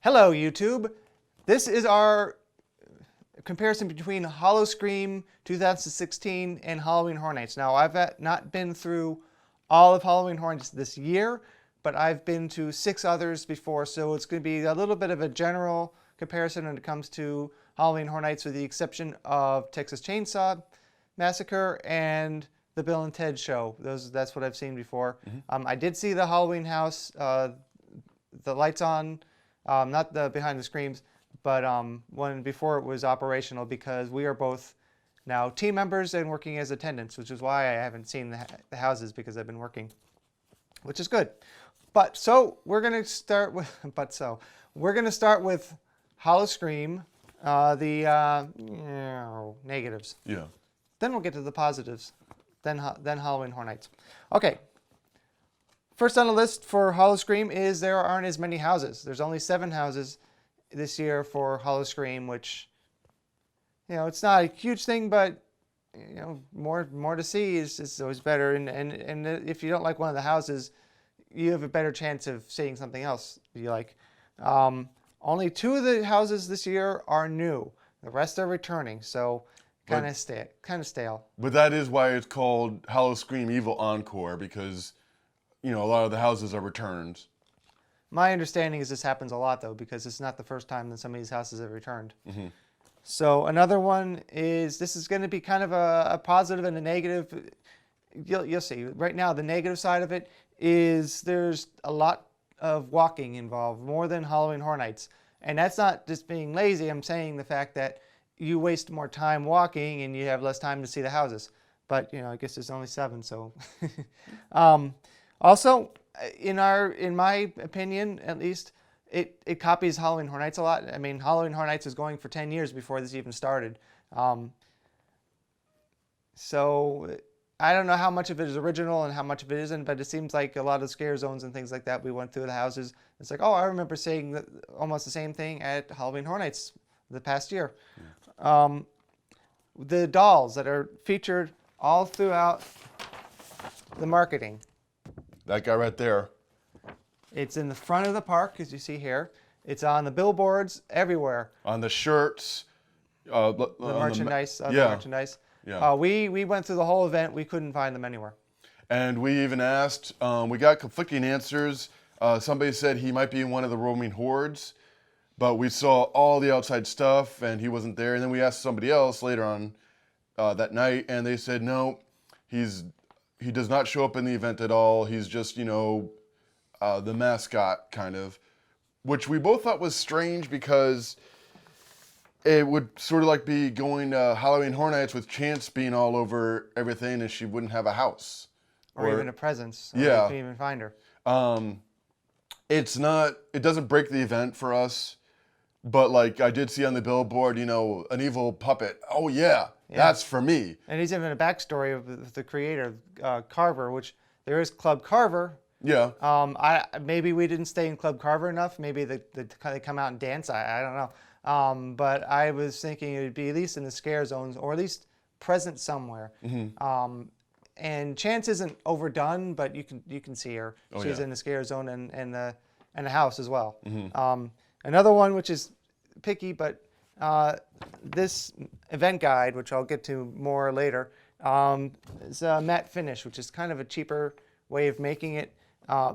Hello, YouTube. This is our comparison between Howl-O-Scream 2016 and Halloween Horror Nights. Now, I've not been through all of Halloween Horror Nights this year, but I've been to 6 others before, so it's going to be a little bit of a general comparison when it comes to Halloween Horror Nights, with the exception of Texas Chainsaw Massacre and the Bill and Ted Show. That's what I've seen before. I did see the Halloween House, the lights on, not the behind the screams, but when before it was operational, because we are both now team members and working as attendants, which is why I haven't seen the houses, because I've been working, which is good. But so we're gonna start with Howl-O-Scream, the negatives. Yeah. Then we'll get to the positives. Then Halloween Horror Nights. Okay. First on the list for Howl-O-Scream is there aren't as many houses. There's only 7 houses this year for Howl-O-Scream, which, you know, it's not a huge thing, but, you know, more to see is always better. And if you don't like one of the houses, you have a better chance of seeing something else you like. Only 2 of the houses this year are new. The rest are returning, so kind of stale. But that is why it's called Howl-O-Scream Evil Encore, because, you know, a lot of the houses are returns. My understanding is this happens a lot, though, because it's not the first time that some of these houses have returned. So another one is, this is going to be kind of a positive and a negative. You'll see. Right now, the negative side of it is there's a lot of walking involved, more than Halloween Horror Nights. And that's not just being lazy. I'm saying the fact that you waste more time walking and you have less time to see the houses. But, you know, I guess there's only 7, so. Also, in my opinion, at least, it copies Halloween Horror Nights a lot. I mean, Halloween Horror Nights was going for 10 years before this even started. So I don't know how much of it is original and how much of it isn't, but it seems like a lot of scare zones and things like that, we went through the houses. It's like, oh, I remember saying almost the same thing at Halloween Horror Nights the past year. The dolls that are featured all throughout the marketing. That guy right there. It's in the front of the park, as you see here. It's on the billboards everywhere. On the shirts. The merchandise. Merchandise. Yeah. We went through the whole event. We couldn't find them anywhere. And we even asked, we got conflicting answers. Somebody said he might be in one of the roaming hordes, but we saw all the outside stuff and he wasn't there. And then we asked somebody else later on that night, and they said, no, he does not show up in the event at all. He's just, you know, the mascot, kind of. Which we both thought was strange, because it would sort of like be going to Halloween Horror Nights with Chance being all over everything, and she wouldn't have a house. Or even a presence. Yeah. You couldn't even find her. It doesn't break the event for us. But, like, I did see on the billboard, you know, an evil puppet. Oh, yeah. That's for me. And he's even a backstory of the creator, Carver, which there is Club Carver. Yeah. Maybe we didn't stay in Club Carver enough. Maybe they come out and dance. I don't know. But I was thinking it would be at least in the scare zones, or at least present somewhere. And Chance isn't overdone, but you can see her. She's in the scare zone and the house as well. Another one, which is picky, but this event guide, which I'll get to more later, is a matte finish, which is kind of a cheaper way of making it.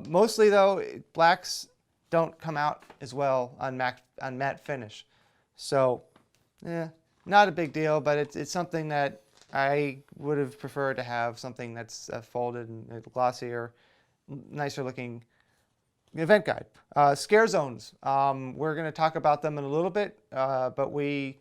Mostly, though, blacks don't come out as well on matte finish. So, not a big deal, but it's something that I would have preferred to have, something that's folded and glossier, nicer looking event guide. Scare zones. We're going to talk about them in a little bit, but we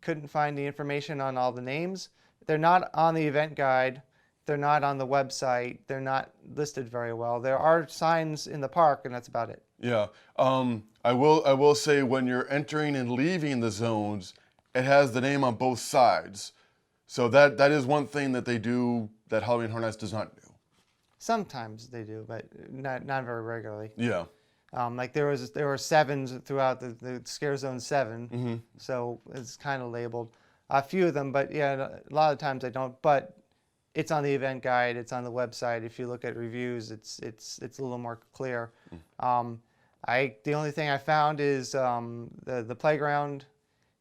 couldn't find the information on all the names. They're not on the event guide. They're not on the website. They're not listed very well. There are signs in the park, and that's about it. Yeah. I will say, when you're entering and leaving the zones, it has the name on both sides. So that is one thing that they do that Halloween Horror Nights does not do. Sometimes they do, but not very regularly. Yeah. Like there were 7s throughout the Scare Zone 7, so it's kind of labeled. A few of them, but yeah, a lot of times I don't. But it's on the event guide. It's on the website. If you look at reviews, it's a little more clear. The only thing I found is the playground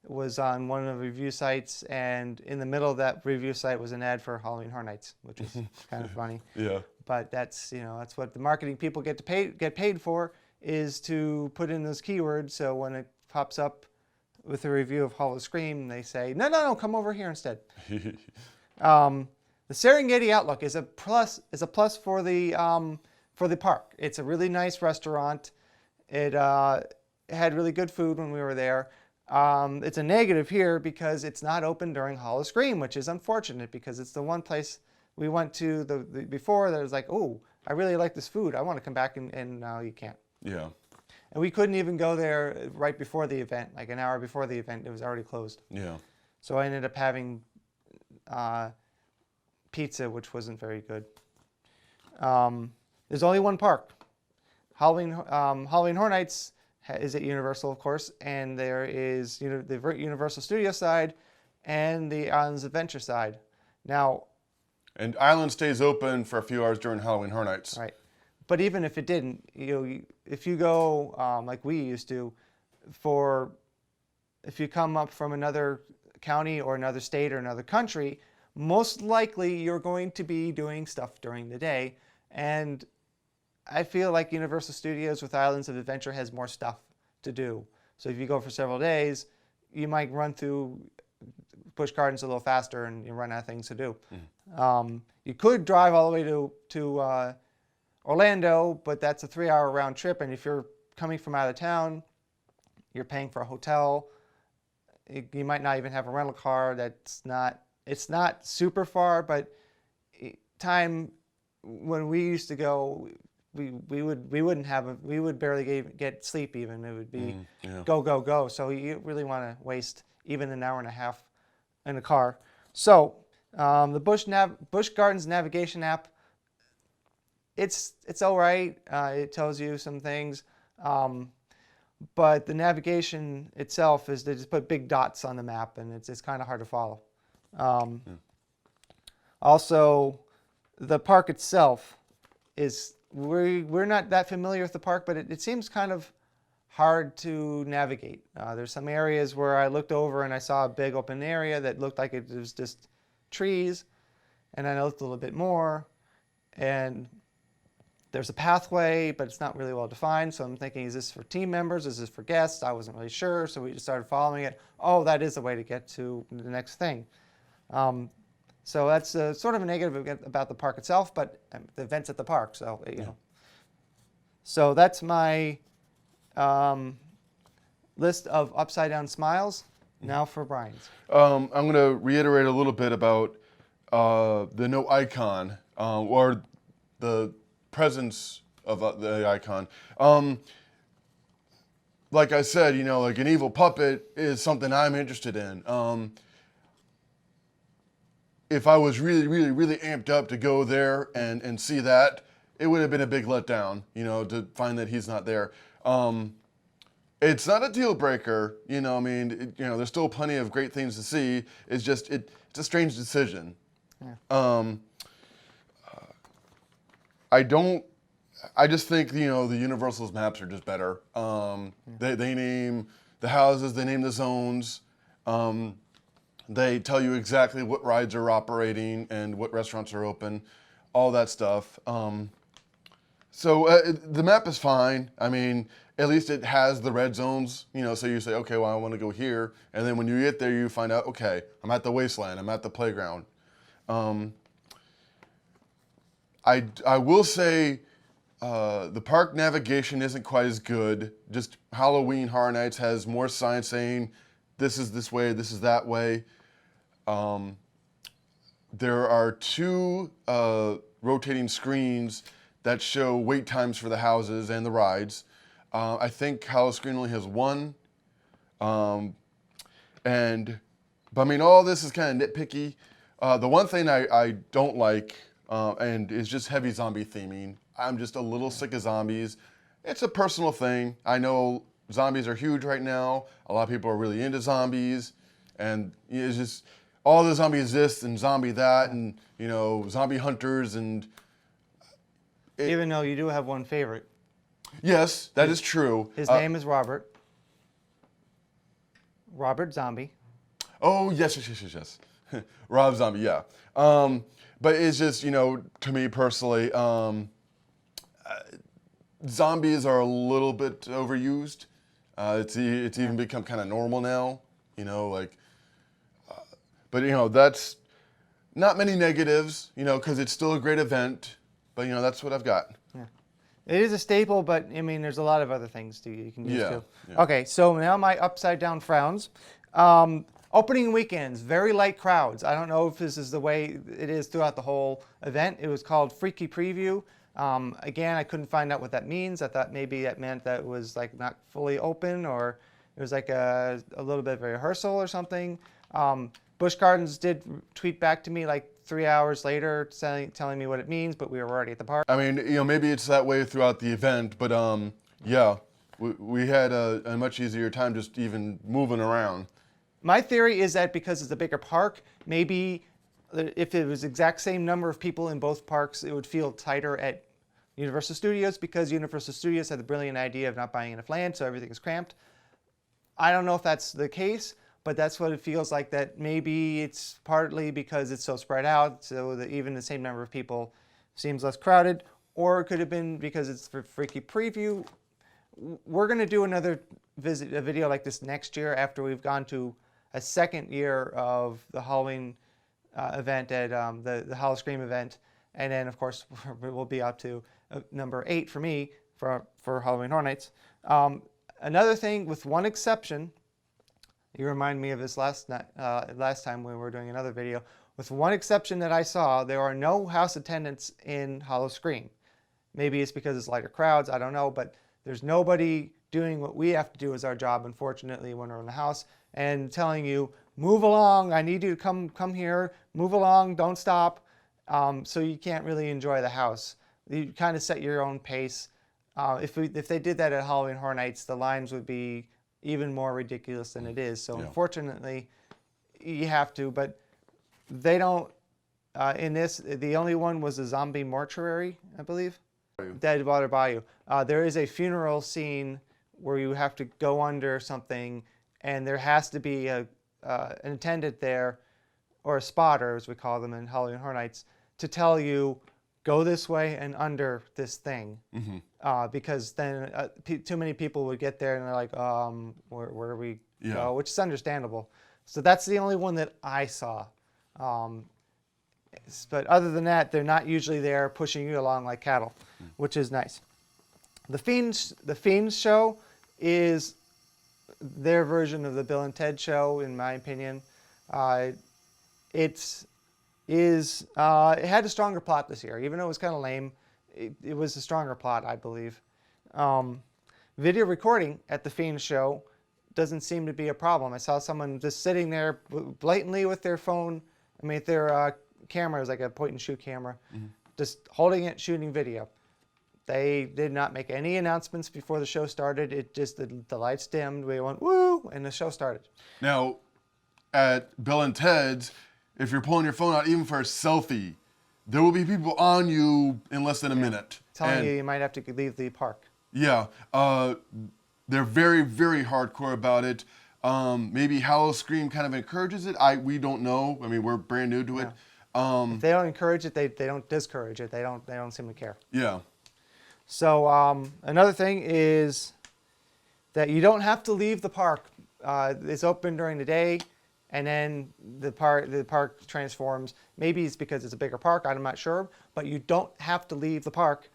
was on one of the review sites, and in the middle of that review site was an ad for Halloween Horror Nights, which is kind of funny. Yeah. But that's that's what the marketing people get paid for, is to put in those keywords. So when it pops up with a review of Howl-O-Scream, they say no, come over here instead. The Serengeti Outlook is a plus for the park. It's a really nice restaurant. It had really good food when we were there. It's a negative here because it's not open during Howl-O-Scream, which is unfortunate because it's the one place we went to before that was like, oh, I really like this food. I want to come back, and now you can't. Yeah. And we couldn't even go there right before the event, like an hour before the event. It was already closed. Yeah. So I ended up having pizza, which wasn't very good. There's only one park. Halloween Horror Nights is at Universal, of course, and there is the Universal Studio side and the Islands Adventure side. Now, and Island stays open for a few hours during Halloween Horror Nights. right, but even if it didn't, if you go like we used to, if you come up from another county or another state or another country, most likely you're going to be doing stuff during the day, and I feel like Universal Studios with Islands of Adventure has more stuff to do. So if you go for several days, you might run through Busch Gardens a little faster and you run out of things to do. You could drive all the way to Orlando, but that's a 3-hour round trip. And if you're coming from out of town, you're paying for a hotel. You might not even have a rental car. It's not super far, but time when we used to go, we would barely get sleep even. It would be go. So you really want to waste even an hour and a half in a car. So the Busch Gardens navigation app, it's all right. It tells you some things, but the navigation itself is they just put big dots on the map, and it's kind of hard to follow. Also, the park itself is. We're not that familiar with the park, but it seems kind of hard to navigate. There's some areas where I looked over and I saw a big open area that looked like it was just trees, and then I looked a little bit more, and there's a pathway, but it's not really well defined. So I'm thinking, is this for team members? Is this for guests? I wasn't really sure, so we just started following it. Oh, that is the way to get to the next thing. So that's sort of a negative about the park itself, but the events at the park. So know. So that's my list of upside down smiles. Now for Brian's. I'm going to reiterate a little bit about the no icon or the presence of the icon. Like I said, like an evil puppet is something I'm interested in. If I was really, really, really amped up to go there and see that, it would have been a big letdown, to find that he's not there. It's not a deal breaker, there's still plenty of great things to see. It's just, it's a strange decision. Yeah. I just think, the Universal's maps are just better. They name the houses, they name the zones. They tell you exactly what rides are operating and what restaurants are open, all that stuff. So the map is fine. I mean, at least it has the red zones, so you say, okay, well, I want to go here. And then when you get there, you find out, okay, I'm at the wasteland, I'm at the playground. I will say the park navigation isn't quite as good. Just Halloween Horror Nights has more signs saying, this is this way, this is that way. There are 2 rotating screens that show wait times for the houses and the rides. I think Howl-O-Scream only has 1. But I mean, all this is kind of nitpicky. The one thing I don't like, and is just heavy zombie theming. I'm just a little sick of zombies. It's a personal thing. I know zombies are huge right now. A lot of people are really into zombies. And it's just, all the zombies this and zombie that, and, zombie hunters, and... Even though you do have one favorite. Yes, that is true. His name is Robert. Robert Zombie. Oh, yes. Rob Zombie, yeah. But it's just, to me personally, zombies are a little bit overused. It's even become kind of normal now, but that's not many negatives, because it's still a great event. But that's what I've got. Yeah. It is a staple, but I mean, there's a lot of other things you can use too. Yeah. Okay, so now my upside down frowns. Opening weekends, very light crowds. I don't know if this is the way it is throughout the whole event. It was called Freaky Preview. Again, I couldn't find out what that means. I thought maybe that meant that it was like not fully open, or it was like a little bit of a rehearsal or something. Busch Gardens did tweet back to me like 3 hours later telling me what it means, but we were already at the park. I mean, maybe it's that way throughout the event, but yeah, we had a much easier time just even moving around. My theory is that because it's a bigger park, maybe if it was exact same number of people in both parks, it would feel tighter at Universal Studios, because Universal Studios had the brilliant idea of not buying enough land, so everything is cramped. I don't know if that's the case, but that's what it feels like, that maybe it's partly because it's so spread out, so that even the same number of people seems less crowded, or it could have been because it's for Freaky Preview. We're going to do another a video like this next year after we've gone to a second year of the Halloween event at the Howl-O-Scream event, and then of course we'll be up to number 8 for me for Halloween Horror Nights. Another thing, with one exception, you remind me of this last time when we were doing another video. With one exception that I saw, there are no house attendants in Howl-O-Scream. Maybe it's because it's lighter crowds, I don't know, but there's nobody doing what we have to do as our job, unfortunately, when we're in the house, and telling you, move along, I need you to come here, move along, don't stop. So you can't really enjoy the house. You kind of set your own pace. If they did that at Halloween Horror Nights, the lines would be even more ridiculous than it is. So unfortunately, you have to, but they don't. In this, the only one was a zombie mortuary, I believe. Dead Water Bayou. There is a funeral scene where you have to go under something, and there has to be an attendant there, or a spotter, as we call them in Halloween Horror Nights, to tell you, go this way and under this thing. Because then too many people would get there and they're like, where do we go? Which is understandable. So that's the only one that I saw. But other than that, they're not usually there pushing you along like cattle, which is nice. The Fiends show is their version of the Bill and Ted show, in my opinion. It had a stronger plot this year, even though it was kind of lame. It was a stronger plot, I believe. Video recording at the Fiends show doesn't seem to be a problem. I saw someone just sitting there blatantly with their phone. I mean, their camera is like a point-and-shoot camera, just holding it, shooting video. They did not make any announcements before the show started. It just, the lights dimmed, we went, woo, and the show started. Now, at Bill and Ted's, if you're pulling your phone out, even for a selfie, there will be people on you in less than a minute. Telling you might have to leave the park. Yeah. They're very, very hardcore about it. Maybe Howl-O-Scream kind of encourages it. We don't know. I mean, we're brand new to it. If they don't encourage it, they don't discourage it. They don't seem to care. Yeah. So another thing is that you don't have to leave the park. It's open during the day, and then the park transforms. Maybe it's because it's a bigger park, I'm not sure, but you don't have to leave the park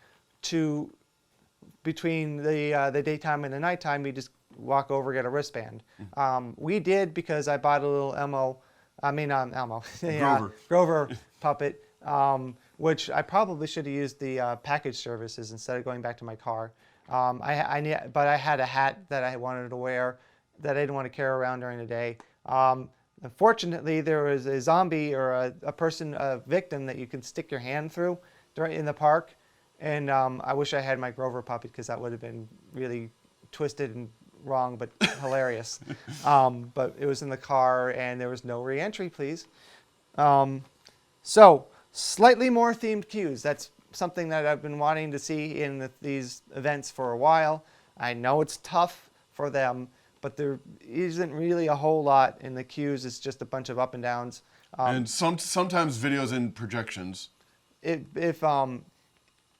between the daytime and the nighttime. You just walk over, get a wristband. We did, because I bought a little Grover puppet, which I probably should have used the package services instead of going back to my car. But I had a hat that I wanted to wear that I didn't want to carry around during the day. Unfortunately, there was a zombie or a victim that you can stick your hand through in the park. And I wish I had my Grover puppet, because that would have been really twisted and wrong, but hilarious. But it was in the car, and there was no re-entry, please. So slightly more themed queues. That's something that I've been wanting to see in these events for a while. I know it's tough for them, but there isn't really a whole lot in the queues. It's just a bunch of up and downs. And sometimes videos and projections. If I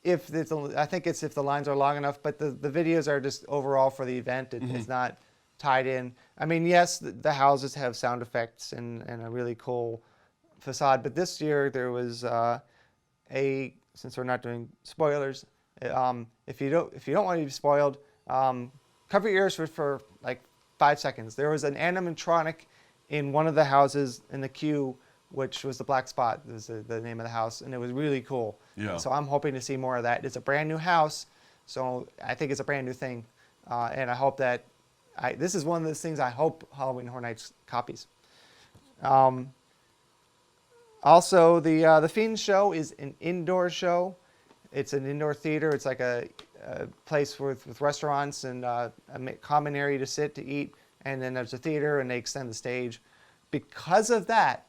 think it's if the lines are long enough, but the videos are just overall for the event. It's not tied in. I mean, yes, the houses have sound effects and a really cool facade, but this year there was since we're not doing spoilers, if you don't want to be spoiled, cover your ears for like 5 seconds. There was an animatronic in one of the houses in the queue, which was the Black Spot. Was the name of the house, and it was really cool. Yeah. So I'm hoping to see more of that. It's a brand new house, so I think it's a brand new thing, and I hope that this is one of those things I hope Halloween Horror Nights copies. Also, the Fiend show is an indoor show. It's an indoor theater. It's like a place with restaurants and a common area to sit to eat, and then there's a theater, and they extend the stage. Because of that,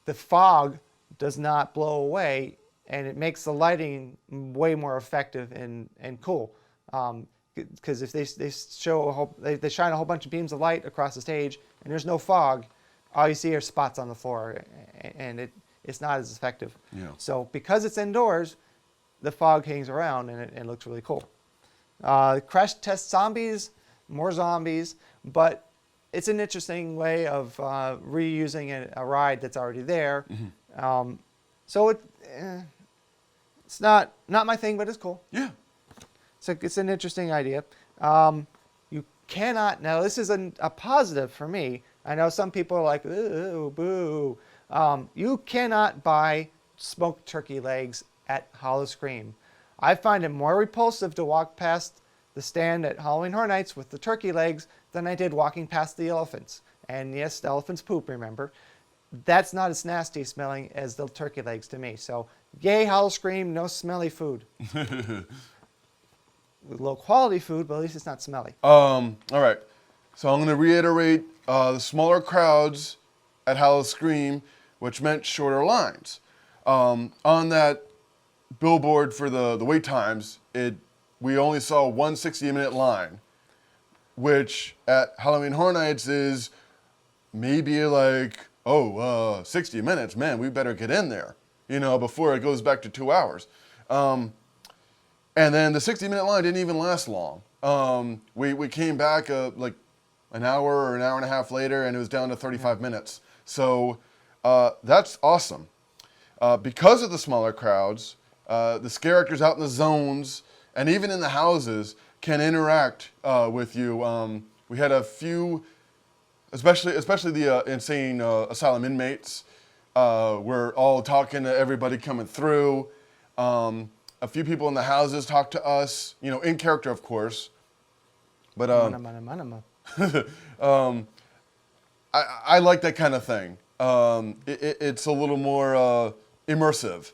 the fog does not blow away, and it makes the lighting way more effective and cool. Because if they shine a whole bunch of beams of light across the stage, and there's no fog, all you see are spots on the floor, and it's not as effective. Yeah. So because it's indoors, the fog hangs around, and it looks really cool. Crash Test Zombies, more zombies, but it's an interesting way of reusing a ride that's already there. So it's not my thing, but it's cool. Yeah. So it's an interesting idea. You cannot, now this is a positive for me. I know some people are like, ooh, boo. You cannot buy smoked turkey legs at Howl-O-Scream. I find it more repulsive to walk past the stand at Halloween Horror Nights with the turkey legs than I did walking past the elephants. And yes, the elephants poop, remember. That's not as nasty smelling as the turkey legs to me. So, yay, Howl-O-Scream, no smelly food. Low quality food, but at least it's not smelly. All right. So I'm going to reiterate the smaller crowds at Howl-O-Scream, which meant shorter lines. On that billboard for the wait times, we only saw one 60-minute line, which at Halloween Horror Nights is maybe like, 60 minutes, man, we better get in there, before it goes back to 2 hours. And then the 60-minute line didn't even last long. We came back like an hour or an hour and a half later, and it was down to 35 minutes. So that's awesome. Because of the smaller crowds, the scare actors out in the zones and even in the houses can interact with you. We had a few, especially the insane asylum inmates, were all talking to everybody coming through. A few people in the houses talked to us, in character, of course. But I like that kind of thing. It's a little more immersive.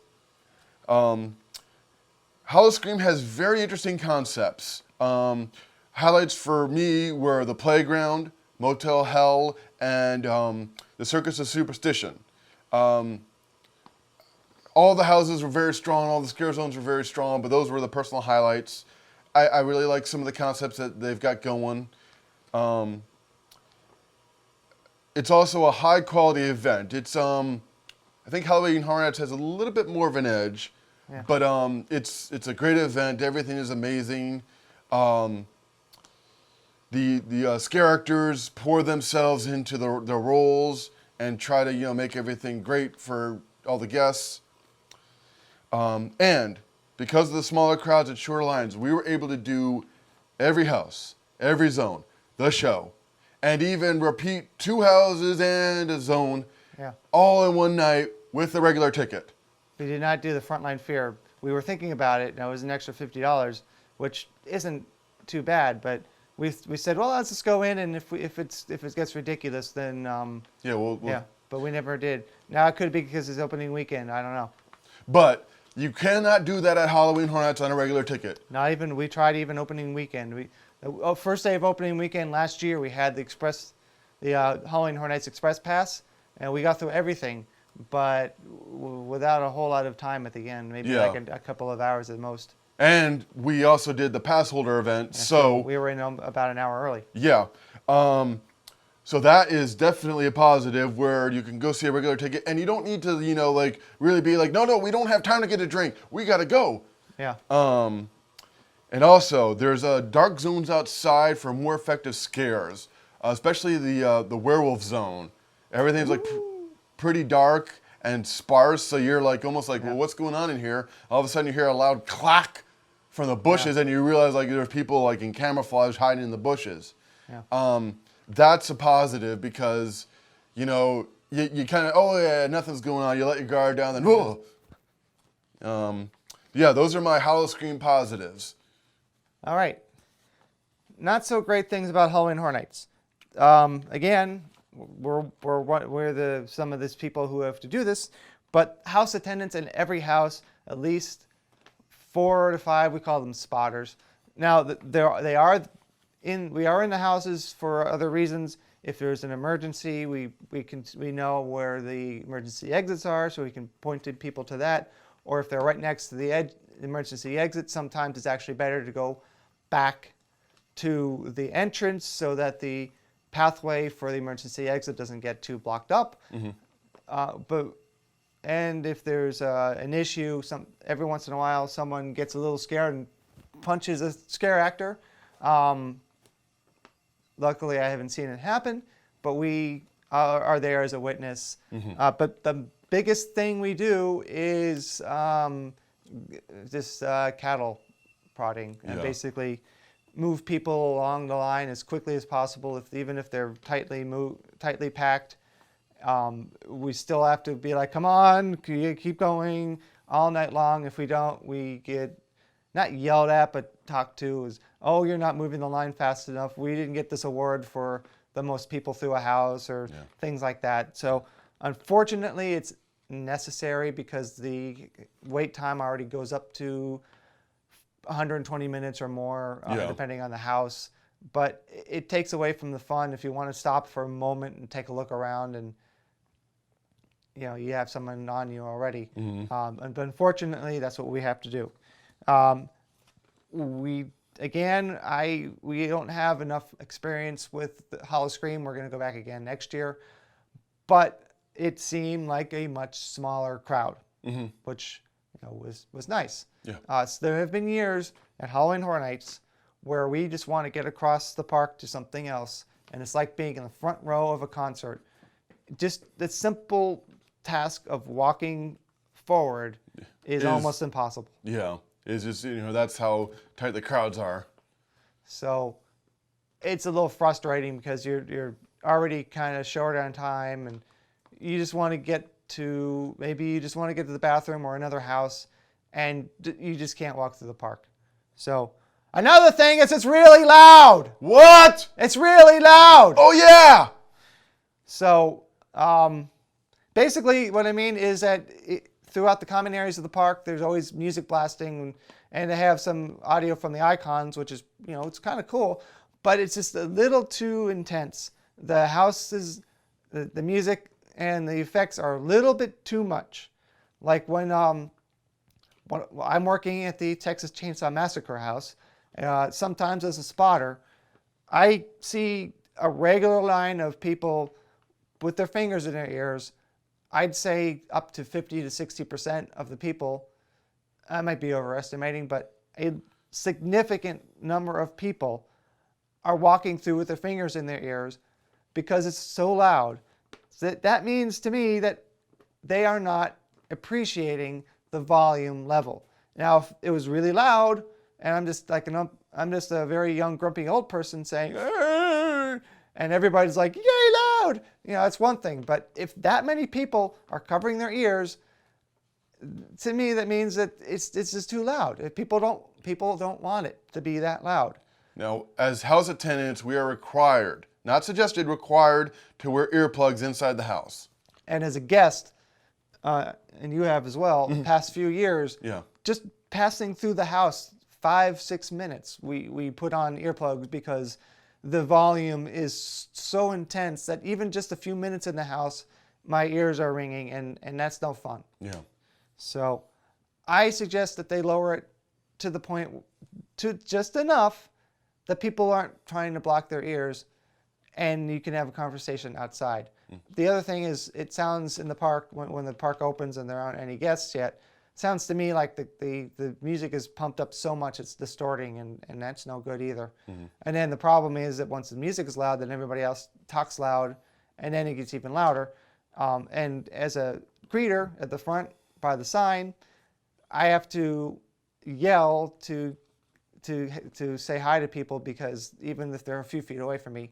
Howl-O-Scream has very interesting concepts. Highlights for me were the playground, Motel Hell, and the Circus of Superstition. All the houses were very strong, all the scare zones were very strong, but those were the personal highlights. I really like some of the concepts that they've got going. It's also a high quality event. It's I think Halloween Horror Nights has a little bit more of an edge, yeah. But it's a great event. Everything is amazing. The scare actors pour themselves into their roles and try to make everything great for all the guests. And because of the smaller crowds and shorter lines, we were able to do every house, every zone, the show, and even repeat 2 houses and a zone, yeah, all in one night with a regular ticket. We did not do the Frontline Fear. We were thinking about it, and it was an extra $50, which isn't too bad. But we said, well, let's just go in, and if it gets ridiculous, then yeah. But we never did. Now it could be because it's opening weekend. I don't know. But you cannot do that at Halloween Horror Nights on a regular ticket. Not even. We tried even opening weekend. First day of opening weekend last year, we had the Halloween Horror Nights Express Pass, and we got through everything. but without a whole lot of time at the end, maybe Yeah. like a couple of hours at most. And we also did the pass holder event, so we were in about an hour early. yeah. So that is definitely a positive where you can go see a regular ticket and you don't need to, like really be like, no, we don't have time to get a drink. We got to go. Yeah. And also there's dark zones outside for more effective scares, especially the werewolf zone. Everything's like pretty dark and sparse. So you're like, almost like, well, what's going on in here? All of a sudden you hear a loud clack from the bushes and you realize like there's people like in camouflage hiding in the bushes. Yeah. That's a positive because, you kind of, oh yeah, nothing's going on. You let your guard down, then whoa. Yeah, those are my Howl-O-Scream positives. All right. Not so great things about Halloween Horror Nights. Again, we're some of these people who have to do this, but house attendants in every house, at least 4 to 5, we call them spotters. Now we are in the houses for other reasons. If there's an emergency, we know where the emergency exits are, so we can point to people to that. Or if they're right next to the emergency exit, sometimes it's actually better to go back to the entrance so that the pathway for the emergency exit doesn't get too blocked up. And if there's an issue, every once in a while someone gets a little scared and punches a scare actor. Luckily, I haven't seen it happen, but we are there as a witness. But the biggest thing we do is this cattle prodding, and basically move people along the line as quickly as possible. Even if they're tightly packed, we still have to be like, come on, keep going all night long. If we don't, we get not yelled at, but talked to as, oh, you're not moving the line fast enough. We didn't get this award for the most people through a house or things like that. So unfortunately, it's necessary because the wait time already goes up to 120 minutes or more, depending on the house. But it takes away from the fun if you want to stop for a moment and take a look around and you have someone on you already. But unfortunately, that's what we have to do. We don't have enough experience with the Howl-O-Scream. We're going to go back again next year, but it seemed like a much smaller crowd, which was nice. So there have been years at Halloween Horror Nights where we just want to get across the park to something else, and it's like being in the front row of a concert. Just the simple task of walking forward is almost impossible. Yeah. It's just, that's how tight the crowds are. So it's a little frustrating because you're already kind of short on time and you just want to get to the bathroom or another house and you just can't walk through the park. So another thing is it's really loud. What? It's really loud. Oh, yeah. So basically what I mean is that throughout the common areas of the park, there's always music blasting, and they have some audio from the icons, which is, it's kind of cool, but it's just a little too intense. The houses, the music and the effects are a little bit too much. Like when I'm working at the Texas Chainsaw Massacre house, sometimes as a spotter, I see a regular line of people with their fingers in their ears. I'd say up to 50 to 60% of the people, I might be overestimating, but a significant number of people are walking through with their fingers in their ears because it's so loud. So that means to me that they are not appreciating the volume level. Now, if it was really loud, and I'm just a very young, grumpy old person saying, "Arr!" and everybody's like, yay, loud! That's one thing. But if that many people are covering their ears, to me, that means that it's just too loud. People don't want it to be that loud. Now, as house attendants, we are required, not suggested, required to wear earplugs inside the house. And as a guest, and you have as well, the past few years, just passing through the house 5-6 minutes, we put on earplugs because the volume is so intense that even just a few minutes in the house my ears are ringing, and that's no fun. Yeah. So I suggest that they lower it to the point, to just enough that people aren't trying to block their ears, and you can have a conversation outside. The other thing is, it sounds in the park, when the park opens and there aren't any guests yet, it sounds to me like the music is pumped up so much it's distorting, and that's no good either. And then the problem is that once the music is loud, then everybody else talks loud, and then it gets even louder. And as a greeter at the front by the sign, I have to yell to say hi to people, because even if they're a few feet away from me,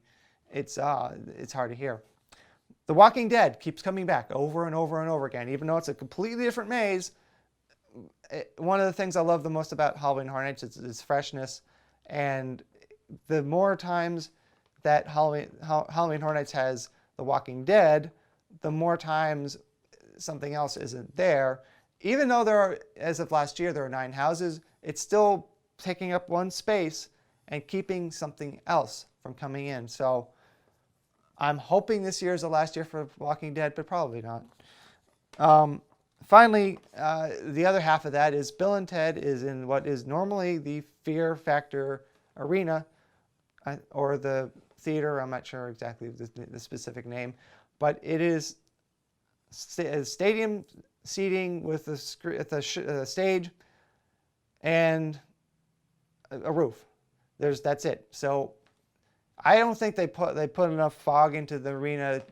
it's hard to hear. The Walking Dead keeps coming back over and over and over again, even though it's a completely different maze. One of the things I love the most about Halloween Horror Nights is its freshness, and the more times that Halloween Horror Nights has The Walking Dead, the more times something else isn't there. Even though there are, as of last year, there are 9 houses, it's still taking up one space and keeping something else from coming in. So I'm hoping this year is the last year for Walking Dead, but probably not. Finally, the other half of that is Bill and Ted is in what is normally the Fear Factor Arena, or the theater. I'm not sure exactly the specific name, but it is stadium seating with the stage and a roof. That's it. So I don't think they put enough fog into the arena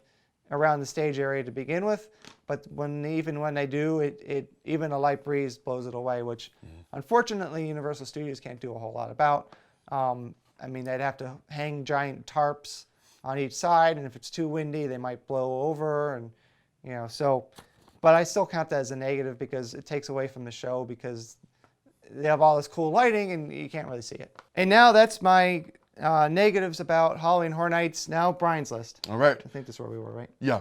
around the stage area to begin with, but even when they do, it even a light breeze blows it away, which unfortunately Universal Studios can't do a whole lot about. I mean, they'd have to hang giant tarps on each side, and if it's too windy, they might blow over, and so. But I still count that as a negative, because it takes away from the show, because they have all this cool lighting and you can't really see it. And now that's my negatives about Halloween Horror Nights. Now Brian's list. All right. I think that's where we were, right? Yeah.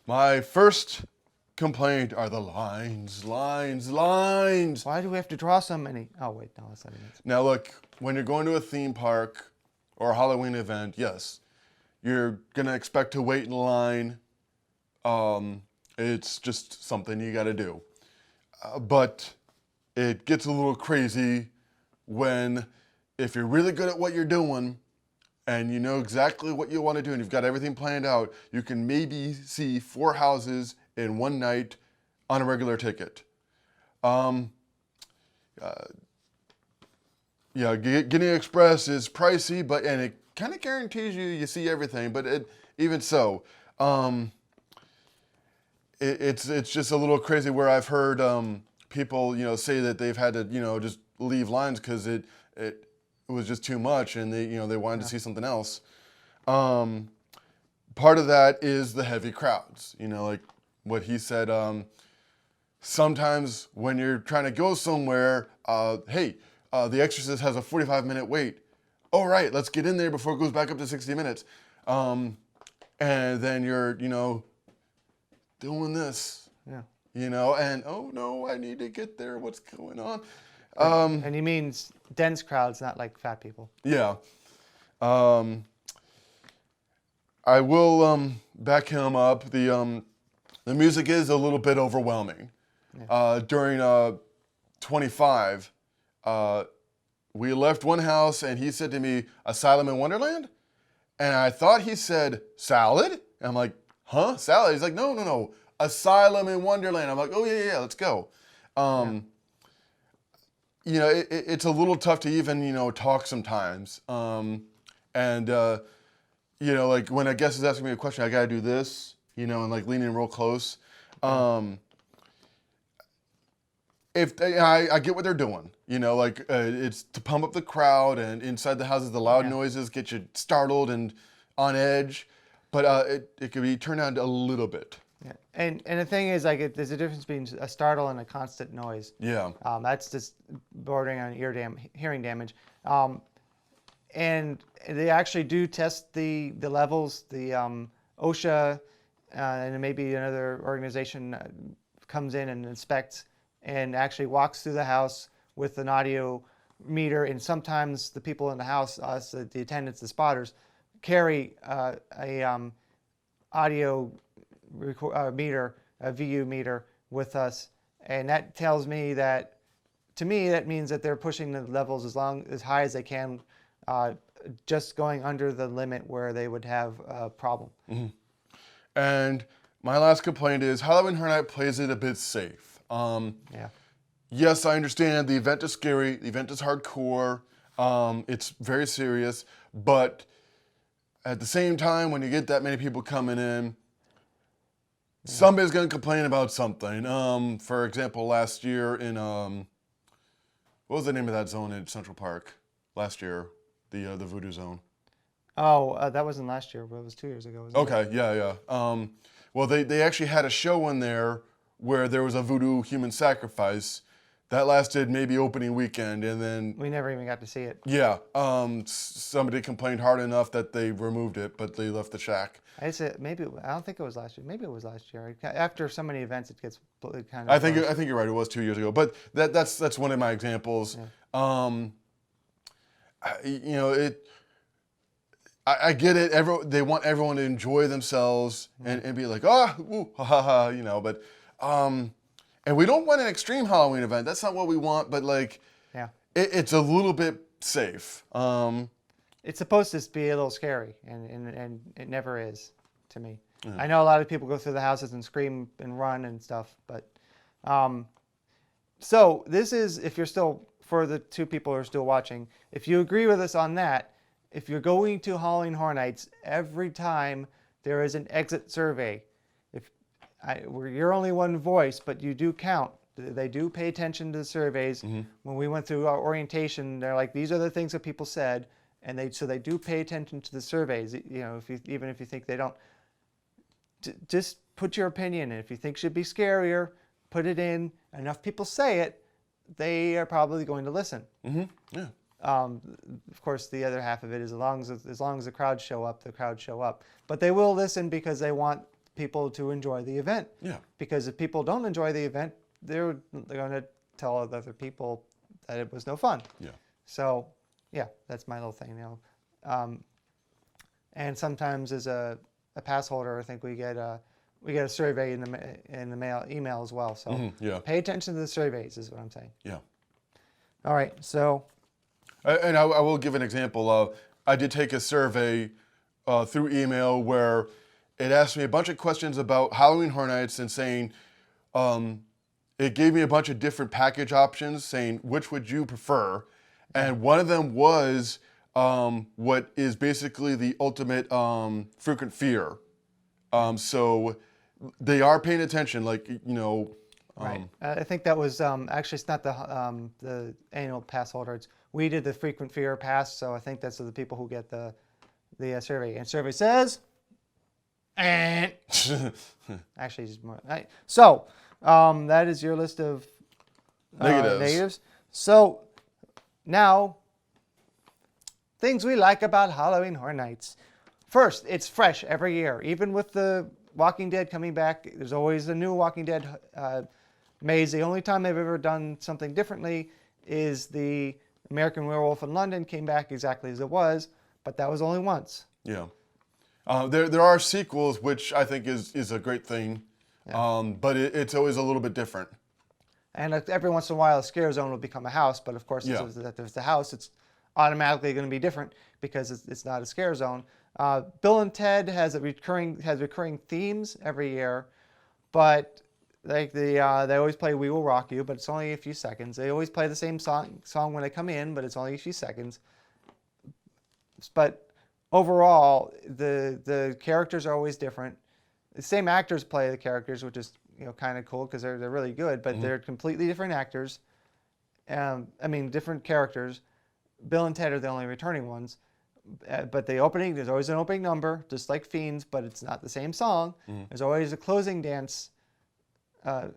My first complaint are the lines. Why do we have to draw so many? Oh, wait, no, that's not it. Now look, when you're going to a theme park or a Halloween event, yes, you're going to expect to wait in line. It's just something you got to do. But it gets a little crazy if you're really good at what you're doing and you know exactly what you want to do and you've got everything planned out, you can maybe see 4 houses in one night on a regular ticket. Getting Express is pricey, and it kind of guarantees you see everything, but even so, it's just a little crazy where I've heard people say that they've had to just leave lines because it was just too much, and they wanted to see something else. Part of that is the heavy crowds. Like what he said. Sometimes when you're trying to go somewhere, The Exorcist has a 45-minute wait. All right, let's get in there before it goes back up to 60 minutes. And then you're doing this. Yeah. And oh no, I need to get there. What's going on? And he means dense crowds, not like fat people. Yeah. I will back him up. The music is a little bit overwhelming. Yeah. During 25, we left one house and he said to me, "Asylum in Wonderland?" And I thought he said salad. And I'm like, huh? Salad? He's like, no. Asylum in Wonderland. I'm like, oh yeah, let's go. It's a little tough to even, talk sometimes. Like when a guest is asking me a question, I got to do this, and like leaning real close. I get what they're doing, it's to pump up the crowd, and inside the houses, the loud noises get you startled and on edge, but it could be turned down a little bit. Yeah, and the thing is, like, there's a difference between a startle and a constant noise. Yeah. That's just bordering on hearing damage. And they actually do test the levels. The OSHA and maybe another organization comes in and inspects and actually walks through the house with an audio meter. And sometimes the people in the house, us, the attendants, the spotters, carry a audio meter, a VU meter with us, and that tells me that, to me, that means that they're pushing the levels as high as they can, just going under the limit where they would have a problem. And my last complaint is Halloween Horror Night plays it a bit safe. Yeah. Yes, I understand the event is scary, the event is hardcore, it's very serious, but at the same time, when you get that many people coming in, somebody's going to complain about something. For example, last year in, what was the name of that zone in Central Park last year? The Voodoo Zone. Oh, that wasn't last year, but it was 2 years ago, wasn't it? Okay, yeah. Well, they actually had a show in there where there was a voodoo human sacrifice. That lasted maybe opening weekend, and then... We never even got to see it. Yeah, somebody complained hard enough that they removed it, but they left the shack. I said maybe, I don't think it was last year. Maybe it was last year. After so many events, it gets kind of... I think you're right, it was 2 years ago. But that's one of my examples. Yeah. You know, I get it. They want everyone to enjoy themselves and be like, ooh, ha ha ha, you know. But and we don't want an extreme Halloween event. That's not what we want. But like, yeah, it's a little bit safe. It's supposed to be a little scary, and it never is to me. Yeah. I know a lot of people go through the houses and scream and run and stuff, but so this is, if you're still, for the two people who are still watching, if you agree with us on that, if you're going to Halloween Horror Nights, every time there is an exit survey, you're only one voice, but you do count. They do pay attention to the surveys. When we went through our orientation, they're like, these are the things that people said, and so they do pay attention to the surveys. You know, even if you think they don't, just put your opinion in. If you think it should be scarier, put it in. Enough people say it, they are probably going to listen. Yeah. Of course, the other half of it is as long as the crowds show up, the crowds show up. But they will listen because they want people to enjoy the event. Yeah. Because if people don't enjoy the event, they're going to tell other people that it was no fun. Yeah. So, yeah, that's my little thing, you know. And sometimes as a pass holder, I think we get a survey in the email as well. So yeah. Pay attention to the surveys is what I'm saying. Yeah. All right. So. And I will give an example of, I did take a survey through email where it asked me a bunch of questions about Halloween Horror Nights and saying, it gave me a bunch of different package options saying, which would you prefer? And one of them was what is basically the ultimate frequent fear. So they are paying attention, like, you know. Right. I think that was, actually it's not the annual pass holder. We did the frequent fear pass, so I think that's the people who get the survey. And survey says, actually, it's more. Right. So that is your list of negatives. So now, things we like about Halloween Horror Nights. First, it's fresh every year. Even with the Walking Dead coming back, there's always a new Walking Dead maze. The only time they've ever done something differently is the American Werewolf in London came back exactly as it was, but that was only once. Yeah. There are sequels, which I think is a great thing, yeah. But it's always a little bit different. And every once in a while, a scare zone will become a house, but of course, yeah. If there's a house, it's automatically going to be different because it's not a scare zone. Bill and Ted has recurring themes every year, but like they always play "We Will Rock You," but it's only a few seconds. They always play the same song when they come in, but it's only a few seconds. But overall, the characters are always different. The same actors play the characters, which is kind of cool because they're really good, but they're completely different actors. Different characters. Bill and Ted are the only returning ones. But there's always an opening number, just like Fiends, but it's not the same song. There's always a closing dance, a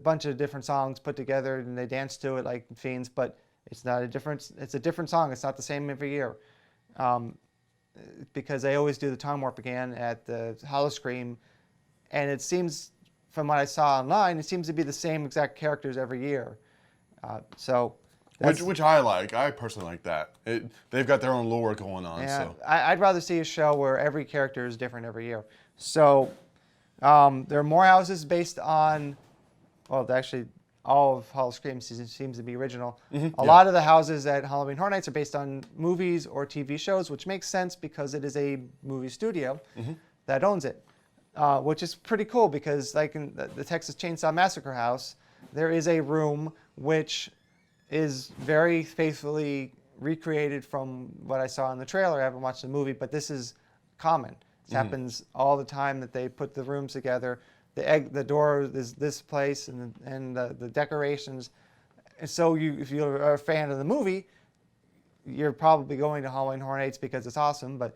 bunch of different songs put together, and they dance to it like Fiends, but it's a different song. It's not the same every year. Because they always do the time warp again at the Howl-O-Scream, and it seems, from what I saw online, it seems to be the same exact characters every year. Which I like. I personally like that. They've got their own lore going on. Yeah, so I'd rather see a show where every character is different every year. So There are more houses based on, well, actually, all of Howl-O-Scream seems to be original. A lot of the houses at Halloween Horror Nights are based on movies or TV shows, which makes sense because it is a movie studio that owns it, which is pretty cool because like in the Texas Chainsaw Massacre house, there is a room which is very faithfully recreated from what I saw in the trailer. I haven't watched the movie, but this is common. It happens all the time that they put the rooms together. The door is this place, and the decorations. And so if you're a fan of the movie, you're probably going to Halloween Horror Nights because it's awesome, but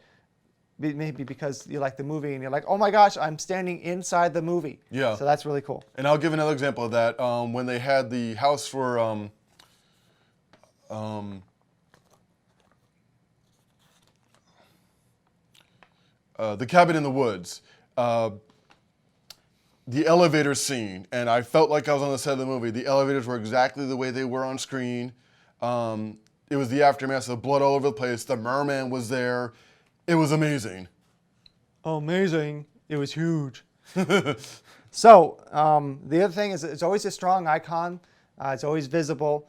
maybe because you like the movie and you're like, oh my gosh, I'm standing inside the movie. Yeah. So that's really cool. And I'll give another example of that. When they had the house for the cabin in the woods, the elevator scene, and I felt like I was on the set of the movie. The elevators were exactly the way they were on screen. It was the aftermath of blood all over the place. The merman was there. It was amazing. Amazing. It was huge. So the other thing is it's always a strong icon. It's always visible,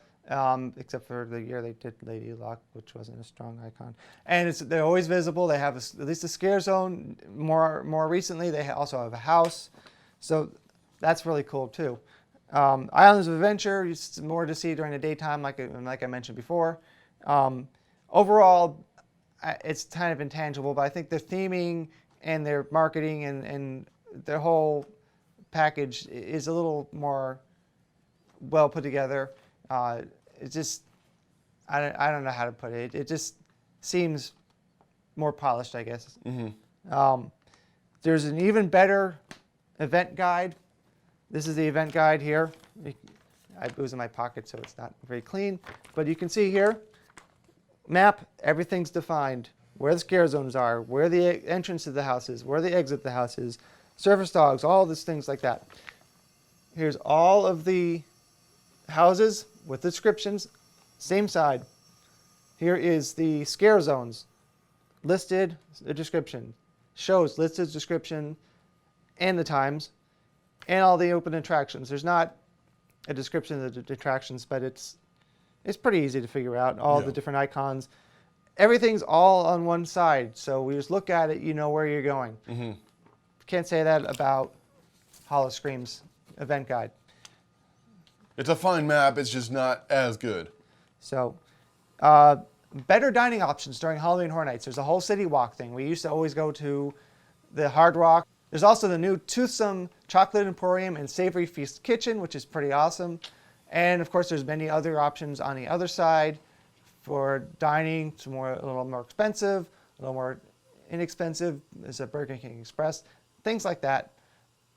except for the year they did Lady Luck, which wasn't a strong icon. And they're always visible. They have at least a scare zone. More recently, they also have a house. So that's really cool too. Islands of Adventure, it's more to see during the daytime, like I mentioned before. Overall, it's kind of intangible, but I think their theming and their marketing and their whole package is a little more well put together. It's just, I don't know how to put it. It just seems more polished, I guess. There's an even better event guide. This is the event guide here. It was in my pocket, so it's not very clean. But you can see here, map, everything's defined. Where the scare zones are, where the entrance to the house is, where the exit of the house is, service dogs, all these things like that. Here's all of the houses with descriptions, same side. Here is the scare zones, listed, a description. Shows, listed, description, and the times, and all the open attractions. There's not a description of the attractions, but it's pretty easy to figure out all the different icons. Everything's all on one side, so we just look at it, you know where you're going. Can't say that about Howl-O-Scream's event guide. It's a fine map. It's just not as good. So, better dining options during Halloween Horror Nights. There's a whole city walk thing. We used to always go to the Hard Rock. There's also the new Toothsome Chocolate Emporium and Savory Feast Kitchen, which is pretty awesome. And of course, there's many other options on the other side for dining. It's a little more expensive, a little more inexpensive. There's a Burger King Express, things like that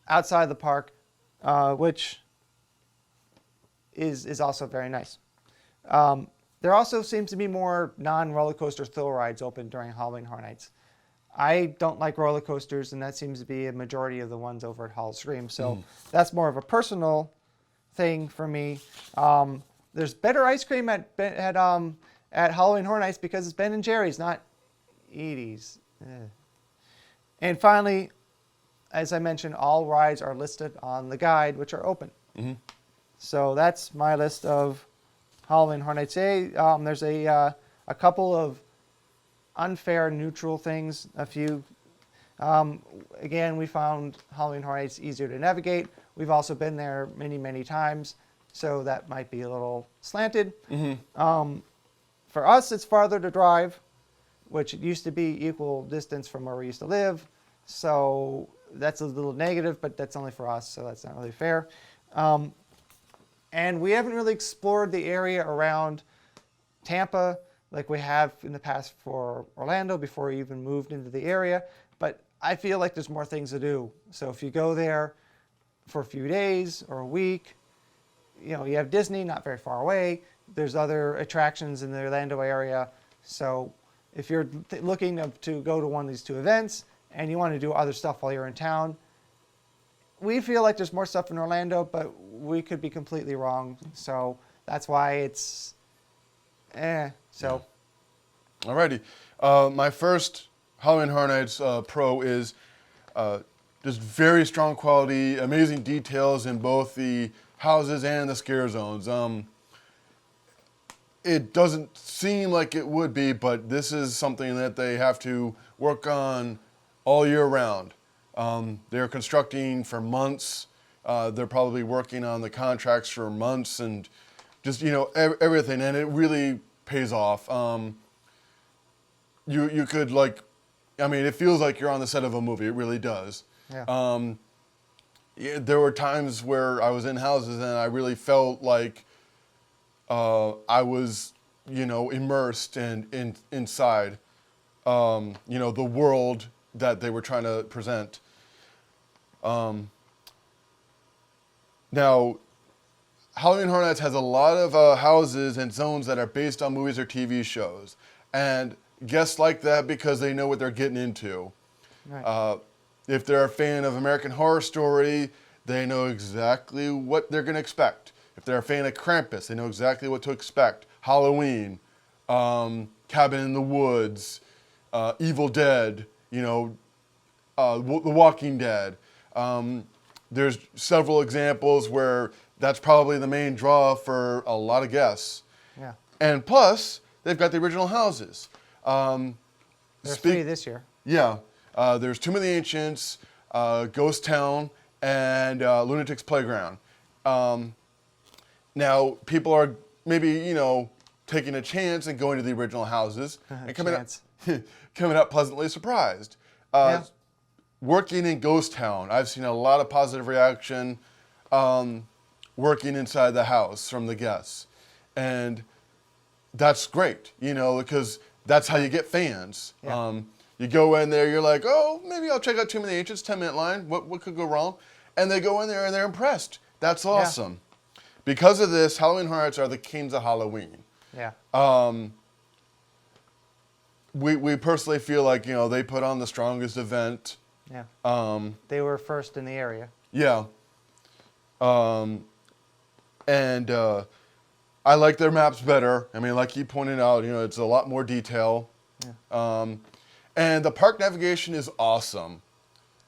outside the park, which is also very nice. There also seems to be more non-roller coaster thrill rides open during Halloween Horror Nights. I don't like roller coasters, and that seems to be a majority of the ones over at Howl-O-Scream. So that's more of a personal thing for me. There's better ice cream at Halloween Horror Nights because it's Ben and Jerry's, not Edie's. And finally, as I mentioned, all rides are listed on the guide, which are open. So that's my list of Halloween Horror Nights. There's a couple of unfair, neutral things. A few. Again, we found Halloween Horror Nights easier to navigate. We've also been there many, many times, so that might be a little slanted. For us, it's farther to drive, which it used to be equal distance from where we used to live. So that's a little negative, but that's only for us, so that's not really fair. And we haven't really explored the area around Tampa like we have in the past for Orlando before we even moved into the area. But I feel like there's more things to do. So if you go there for a few days or a week, you know, you have Disney not very far away. There's other attractions in the Orlando area. So if you're looking to go to one of these two events and you want to do other stuff while you're in town, we feel like there's more stuff in Orlando, but we could be completely wrong. So that's why it's so. Alrighty. My first Halloween Horror Nights pro is just very strong quality, amazing details in both the houses and the scare zones. It doesn't seem like it would be, but this is something that they have to work on all year round. They're constructing for months. They're probably working on the contracts for months and just, everything. And it really pays off. You could it feels like you're on the set of a movie. It really does. Yeah. There were times where I was in houses and I really felt like I was, immersed and inside, the world that they were trying to present. Now, Halloween Horror Nights has a lot of houses and zones that are based on movies or TV shows. And guests like that because they know what they're getting into. Right. If they're a fan of American Horror Story, they know exactly what they're going to expect. If they're a fan of Krampus, they know exactly what to expect. Halloween, Cabin in the Woods, Evil Dead, The Walking Dead. There's several examples where that's probably the main draw for a lot of guests. Yeah. And plus, they've got the original houses. There's 3 this year. Yeah. There's Tomb of the Ancients, Ghost Town, and Lunatic's Playground. Now, people are maybe, taking a chance and going to the original houses and coming up pleasantly surprised. Yeah. Working in Ghost Town, I've seen a lot of positive reaction working inside the house from the guests. And that's great, because that's how you get fans. Yeah. You go in there, you're like, oh, maybe I'll check out Tomb of the Ancients, 10-minute line. What could go wrong? And they go in there and they're impressed. That's awesome. Yeah. Because of this, Halloween Horror Nights are the kings of Halloween. Yeah. We personally feel like, they put on the strongest event. Yeah. They were first in the area. Yeah. And I like their maps better. I mean, like you pointed out, it's a lot more detail. Yeah. And the park navigation is awesome.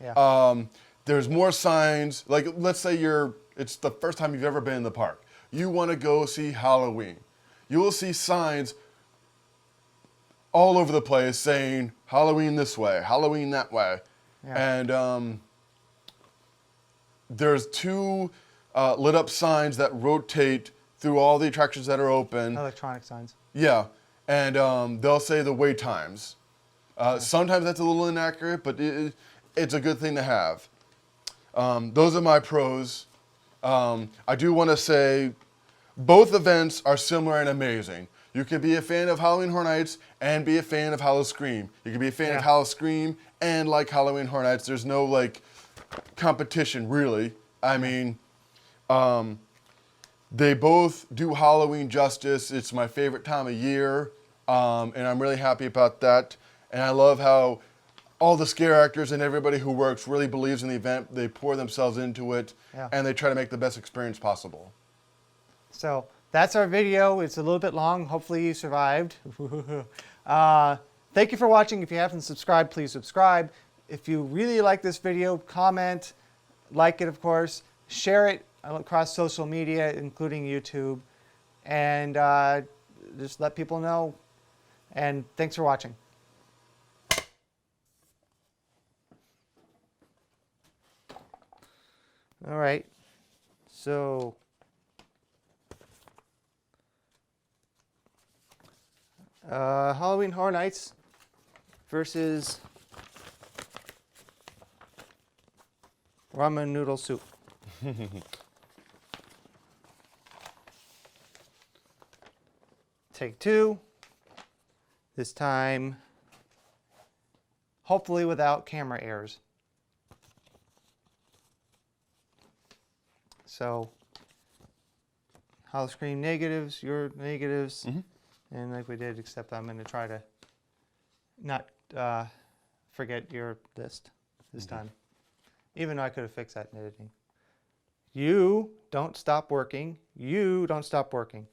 Yeah. There's more signs. Like, let's say it's the first time you've ever been in the park. You want to go see Halloween. You will see signs all over the place saying Halloween this way, Halloween that way. Yeah. And there's 2 lit up signs that rotate through all the attractions that are open. Electronic signs. Yeah. And they'll say the wait times. Sometimes that's a little inaccurate, but it's a good thing to have. Those are my pros. I do want to say both events are similar and amazing. You can be a fan of Halloween Horror Nights and be a fan of Howl-O-Scream. You can be a fan of Howl-O-Scream and like Halloween Horror Nights. There's no competition really. I mean, they both do Halloween justice. It's my favorite time of year, and I'm really happy about that. And I love how all the scare actors and everybody who works really believes in the event. They pour themselves into it, and they try to make the best experience possible. So that's our video. It's a little bit long. Hopefully you survived. Thank you for watching. If you haven't subscribed, please subscribe. If you really like this video, comment, like it, of course, share it across social media, including YouTube, and just let people know. And thanks for watching. All right, so Halloween Horror Nights versus ramen noodle soup. Take 2. This time, hopefully without camera errors. So, Howl-O-Scream negatives, your negatives, and like we did, except I'm going to try to not forget your list this time. Even though I could have fixed that in editing. You don't stop working. You don't stop working.